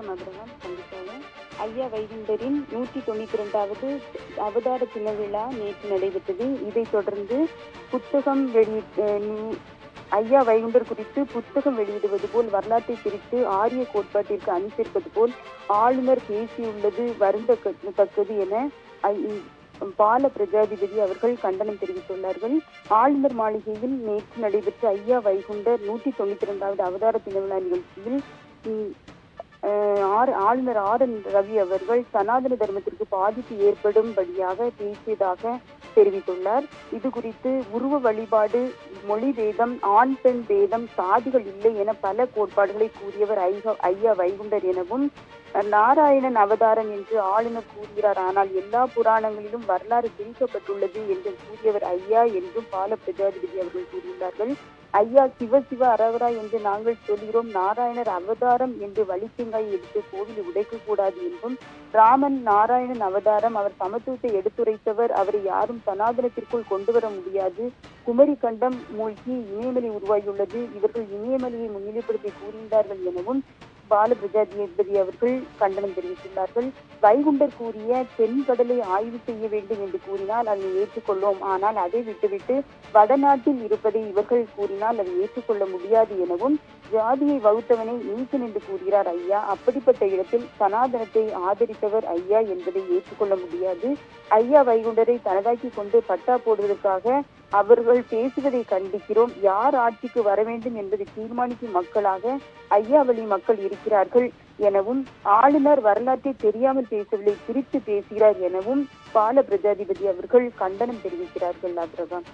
வணக்கம் அபிரகாம். கண்டிப்பாக ஐயா வைகுண்டரின் 192வது அவதார தின விழா நேற்று நடைபெற்றது. இதைத் தொடர்ந்து புத்தகம் ஐயா வைகுண்டர் குறித்து புத்தகம் வெளியிடுவது போல் வரலாற்றை பிரித்து ஆரிய கோட்பாட்டிற்கு அனுசரிப்பது போல் ஆளுநர் பேசியுள்ளது வருந்தத்தக்கது என பால பிரஜாதிபதி அவர்கள் கண்டனம் தெரிவித்துள்ளார்கள். ஆளுநர் மாளிகையில் நேற்று நடைபெற்ற ஐயா வைகுண்டர் 192வது அவதார தின விழா நிகழ்ச்சியில் ஆளுநர் RN ரவி அவர்கள் சனாதன தர்மத்திற்கு பாதிப்பு ஏற்படும்படியாக பேசியதாக தெரிவித்துள்ளார். இது குறித்து உருவ வழிபாடு, மொழி பேதம், ஆண் பெண் பேதம், சாதிகள் இல்லை என பல கோட்பாடுகளை கூறியவர் ஐயா வைகுண்டர் எனவும் நாராயணன் அவதாரம் என்று ஆளுநர் கூறுகிறார். ஆனால் எல்லா புராணங்களிலும் வரலாறு திரிக்கப்பட்டுள்ளது என்று கூறியவர் ஐயா என்றும் பால பிரஜாதிபதி அவர்கள் கூறியுள்ளார்கள். ஐயா சிவ அரவரா என்று நாங்கள் சொல்கிறோம். நாராயணர் அவதாரம் என்று வலிச்சங்காய் எடுத்து கோவில் உடைக்க கூடாது என்றும், ராமன் நாராயணன் அவதாரம், அவர் சமத்துவத்தை எடுத்துரைத்தவர், அவரை யாரும் சனாதனத்திற்குள் கொண்டு வர முடியாது. குமரி கண்டம் மூழ்கி இமயமலை உருவாகியுள்ளது, இவர்கள் இமயமலையை முன்னிலைப்படுத்தி கூறுகின்றார்கள் எனவும் பால பிரஜாதிபதி அவர்கள் கண்டனம் தெரிவித்துள்ளார்கள். வைகுண்டர் கூறிய தென்கடலை ஆய்வு செய்ய வேண்டும் என்று கூறினால் அதை ஏற்றுக்கொள்வோம். ஆனால் அதை விட்டுவிட்டு வடநாட்டில் இருப்பதை இவர்கள் கூறினால் அதை ஏற்றுக்கொள்ள முடியாது எனவும், ஜாதியை வகுத்தவனை நீக்கன் என்று கூறுகிறார் ஐயா. அப்படிப்பட்ட இடத்தில் சனாதனத்தை ஆதரித்தவர் ஐயா என்பதை ஏற்றுக்கொள்ள முடியாது. ஐயா வைகுண்டரை தனதாக்கி கொண்டு பட்டா போடுவதற்காக அவர்கள் பேசுவதை கண்டிக்கிறோம். யார் ஆட்சிக்கு வர வேண்டும் என்பதை தீர்மானிக்கும் மக்களாக ஐயா வழி மக்கள் இருக்கிறார்கள் எனவும், ஆளுநர் வரலாற்றை தெரியாமல் பேசவில்லை, பிரித்து பேசுகிறார் எனவும் பால பிரஜாதிபதி அவர்கள் கண்டனம் தெரிவிக்கிறார்கள். அபிரகாம்.